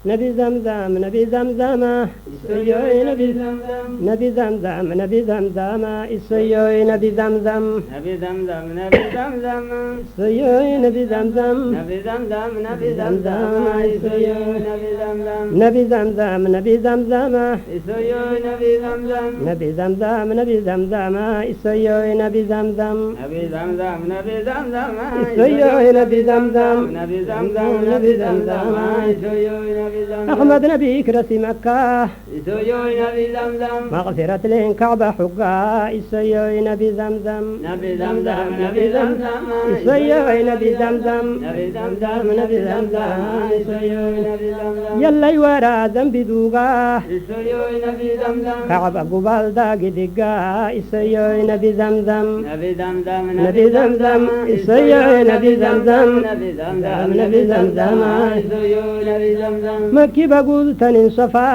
نبي زمزم نبي زمزم إسيوي نبي زمزم نبي زمزم نبي زمزم إسيوي نبي زمزم نبي زمزم نبي زمزم إسيوي نبي زمزم نبي زمزم نبي زمزم إسيوي نبي زمزم نبي زمزم نبي زمزم إسيوي نبي زمزم نبي زمزم نبي زمزم إسيوي نبي زمزم نبي زمزم نبي زمزم إسيوي نبي زمزم نبي زمزم نبي زمزم إسيوي نبي زمزم أحمد نبي كرسي مكة إسيوي نبي زمزم مغفرة لين كعبة حقا إسيوي نبي زمزم نبي زمزم نبي زمزم إسيوي نبي زمزم نبي زمزم نبي زمزم إسيوي نبي زمزم يلا يورا ذنبي دوغا إسيوي نبي زمزم كعبة قبال داقي دقا إسيوي نبي زمزم نبي زمزم نبي زمزم إسيوي نبي زمزم نبي زمزم نبي زمزم إسيوي نبي زمزم مكي بقول تنين صفا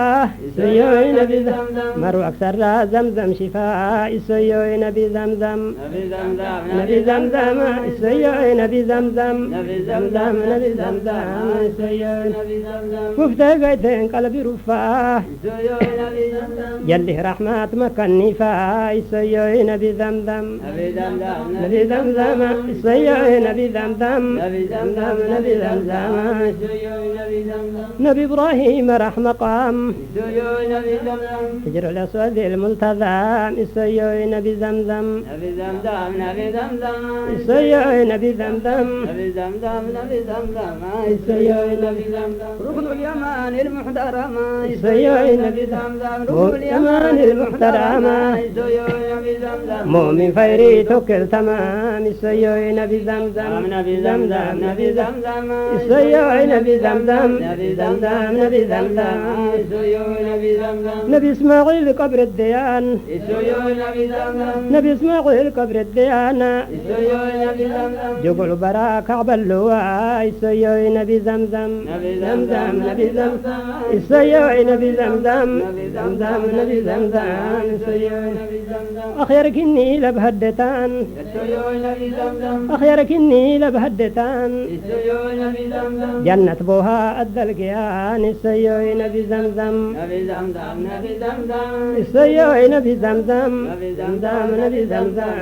إسيوي نبي زمزم زمزم مرو أكثر زمزم شفاء إسيوي نبي زمزم نبي زمزم نبي زمزم إسيوي نبي زمزم نبي زمزم نبي زمزم إسيوي نبي زمزم كفتة قيتين قلبي رفاه إسيوي نبي زمزم يلي رحمات مكني فا إسيوي نبي زمزم نبي زمزم نبي زمزم إسيوي نبي زمزم نبي زمزم نبي زمزم إسيوي نبي زمزم نبي إبراهيم رح مقام إسيوي نبي زمزم تجر الأسود الملتزم إسيوي نبي زمزم نبي زمزم نبي زمزم إسيوي نبي زمزم نبي زمزم نبي زمزم إسيوي نبي زمزم ركن اليمان المحترم إسيوي نبي زمزم ركن ركن اليمان المحترم إسيوي نبي زمزم مؤمن فيري توكل تمام إسيوي نبي زمزم نبي زمزم نبي زمزم إسيوي نبي زمزم نبي زمزم نبي زمزم إسيوي نبي زمزم نبي إسماعيل قبر الديان إسيوي نبي زمزم نبي إسماعيل قبر الديان إسيوي نبي زمزم جقل برا كعب اللواء إسيوي نبي زمزم نبي زمزم نبي زمزم إسيوي نبي زمزم نبي زمزم نبي زمزم إسيوي نبي زمزم أخيرك إني لبهدتان إسيوي نبي زمزم أخيرك إني لبهدتان إسيوي نبي زمزم جنة بوها الدلقيان إسيوي نبي زمزم نبي زمزم نبي زمزم إسيوي نبي زمزم نبي زمزم نبي زمزم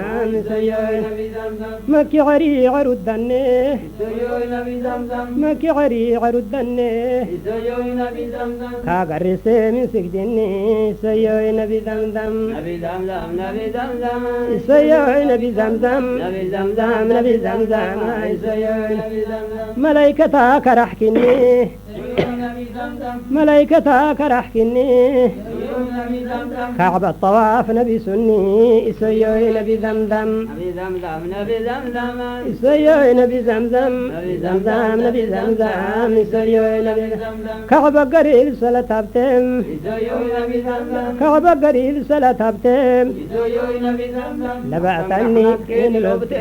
إسيوي نبي زمزم مكي عري عرودني إسيوي نبي زمزم مكي عري عرودني إسيوي نبي زمزم كاغرسي من سجدني إسيوي نبي زمزم نبي زمزم نبي زمزم إسيوي نبي زمزم نبي زمزم نبي زمزم إسيوي نبي زمزم ملايكتا كرحكني نبي زمزم ملايكتا كرحكني نبي زمزم كعب الطواف نبي سني إسيوي نبي زمزم نبي زمزم نبي زمزم إسيوي نبي زمزم نبي زمزم نبي زمزم إسيوي نبي زمزم كعب قريب صلاة بتم إسيوي نبي زمزم كعب قريب صلاة بتم إسيوي نبي زمزم لبعتني كين لبت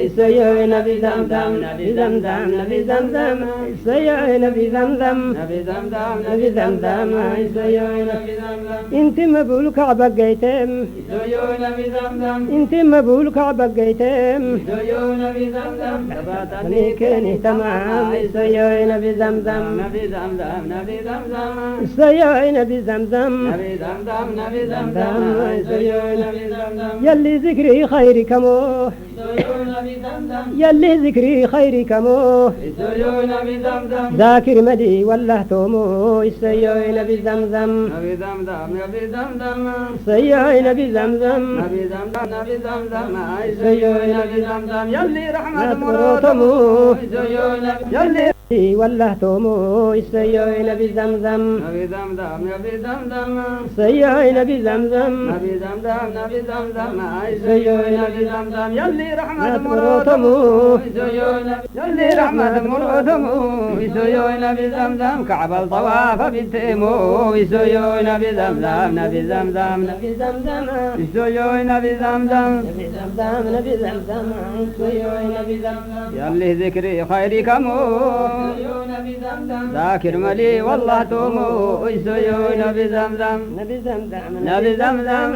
إسيوي نبي زمزم نبي زمزم نبي زمزم إسيوي نبي زمزم نبي زمزم نبي زمزم إسيوي نبي زمزم انت مبول كعبة قيتم إسيوي نبي زمزم انت مبول كعبة قيتم إسيوي نبي زمزم لبعتني كين تمام إسيوي نبي زمزم نبي زمزم نبي زمزم إسيوي نبي زمزم نبي زمزم نبي زمزم إسيوي نبي زمزم يلي ذكري خيري كمو إسيوي نبي زمزم يلي ذكري خيري كمو إسيوي نبي زمزم ذاكر مدي والله تومو إسيوي نبي زمزم نبي زمزم نبي زمزم إسيوي نبي زمزم نبي زمزم نبي زمزم إسيوي نبي زمزم يلي رحمة مروتمو إسيوي نبي يلي والله تومو إسيوي نبي زمزم نبي زمزم نبي زمزم إسيوي نبي زمزم نبي زمزم نبي زمزم إسيوي نبي زمزم يلي رحمة مروتمو إسيوي نبي يلي رحمة مروتمو إسيوي نبي زمزم كعب الطواف بالتيمو إسيوي نبي زمزم نبي زمزم نبي زمزم إسيوي نبي زمزم نبي زمزم نبي زمزم إسيوي نبي زمزم يلي ذكري خيري كمو ذاكر ملي والله تومو يسويو نبي زمزم نبي زمزم نبي زمزم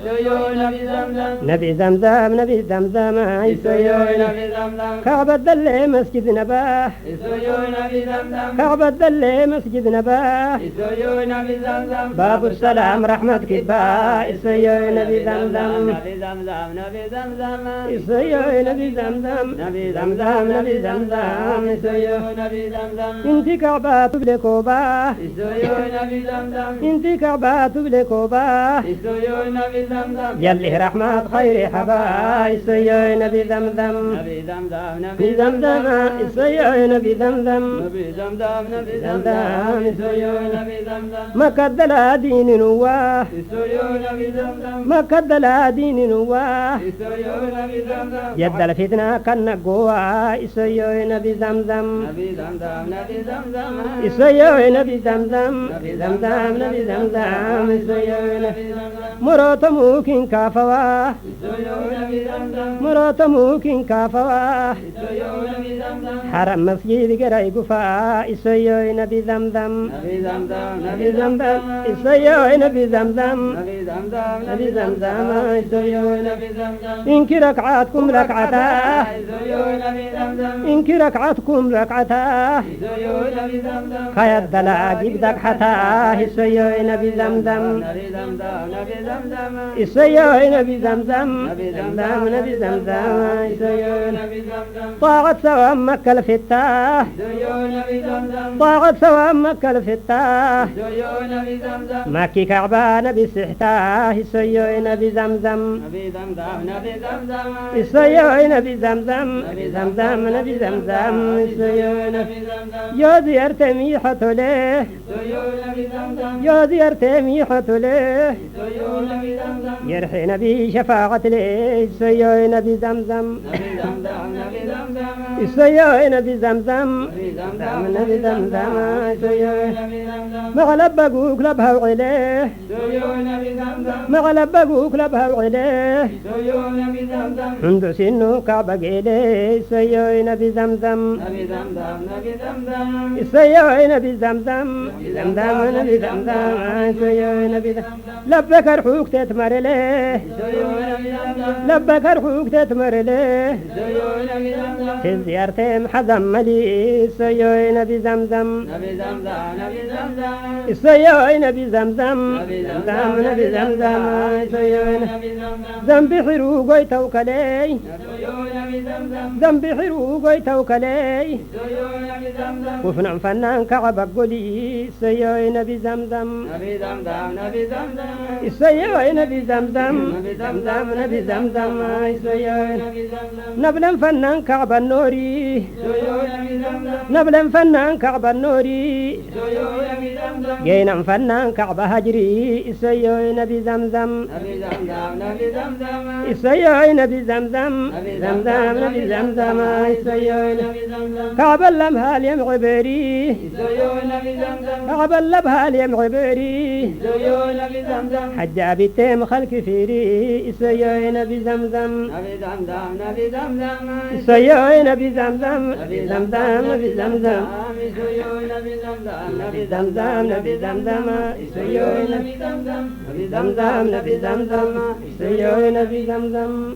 يسويو نبي زمزم نبي زمزم نبي زمزم يسويو نبي زمزم كعبة دل مسجد نباه يسويو نبي زمزم كعبة دل مسجد نباه يسويو نبي زمزم باب السلام رحمة كبا يسوي نبي زمزم نبي زمزم نبي زمزم يسوي نبي زمزم نبي زمزم نبي زمزم يسويو نبي زمزم انت كعبة بلكوبا يسويو نبي زمزم انت كعبة بلكوبا يسويو نبي زمزم يلي رحمة خير حبا يسوي نبي زمزم نبي زمزم نبي زمزم يسوي نبي زمزم نبي زمزم نبي زمزم يسويو نبي زمزم ما كدلا دين نواه يسويو نبي زمزم ما كدلا دين نواه يسويو نبي زمزم يد الفتنة كان قوة يسوي نبي زمزم نبي زمزم نبي زمزم يسوي نبي زمزم نبي زمزم نبي زمزم يسوي نبي زمزم مرات موكين كافوا يسويو نبي زمزم مرات موكين كافوا يسويو نبي زمزم حرم مسجد قراي قفا يسوي نبي زمزم نبي زمزم نبي زمزم يسوي نبي زمزم نبي زمزم نبي زمزم يسوي نبي زمزم إنك ركعاتكم ركعتا يسويو نبي زمزم إنك ركعتكم ركعتا يسويو نبي زمزم خيط دلا جبدك حتى يسوي نبي زمزم نبي زمزم نبي زمزم يسوي نبي زمزم نبي زمزم نبي زمزم يسوي نبي زمزم طاعت سوا مكة الفتاح يسويو نبي زمزم طاعت سوا مكة الفتاح يسويو نبي زمزم مكي كعبة نبي سحتاه يسوي نبي زمزم نبي زمزم نبي زمزم يسوي نبي زمزم نبي زمزم نبي زمزم يسوي نبي زمزم يا زيارة ميحة له يسويو نبي زمزم يا زيارة ميحة له يسويو نبي زمزم يرحي نبي شفاعة له يسوي نبي زمزم نبي زمزم نبي زمزم يسوي نبي زمزم نبي زمزم نبي زمزم يسوي نبي زمزم مغلب بقوك لبها وعليه يسويو نبي زمزم مغلب بقوك لبها وعليه يسويو نبي زمزم عنده سنو كعبة قيليه يسوي نبي زمزم نبي زمزم نبي زمزم يسوي نبي زمزم زمزم نبي زمزم يسوي نبي زمزم لبك رحوك تتمر له يسويو نبي زمزم لبك رحوك تتمر له يسويو نبي زمزم في زيارتهم حزم ملي يسوي نبي زمزم نبي زمزم نبي زمزم يسوي نبي زمزم نبي زمزم نبي زمزم يسوي نبي زمزم ذنبي حروق توكلي يسويو نبي زمزم ذنبي حروق توكلي يسويو نبي زمزم وفنان فنان كعبة قولي يسوي نبي زمزم نبي زمزم نبي زمزم يسوي نبي زمزم نبي زمزم نبي زمزم يسوي نبي زمزم نبلا فنان كعبة النوري يسويو نبي زمزم نبلا فنان كعبة النوري يسويو نبي زمزم جينا فنان كعبة هجري يسوي نبي زمزم نبي زمزم نبي زمزم يسوي نبي زمزم زمزم نبي زمزم يسوي نبي زمزم كعبة لمها اليم عبري يسويو نبي زمزم كعبة لبها اليم عبري يسويو نبي زمزم حجابي تيم خلق فيري يسوي نبي زمزم نبي زمزم نبي زمزم يسوي نبي زمزم نبي زمزم نبي زمزم يسويو نبي زمزم نبي زمزم نبي زمزم يسوي نبي زمزم نبي زمزم نبي زمزم يسوي نبي زمزم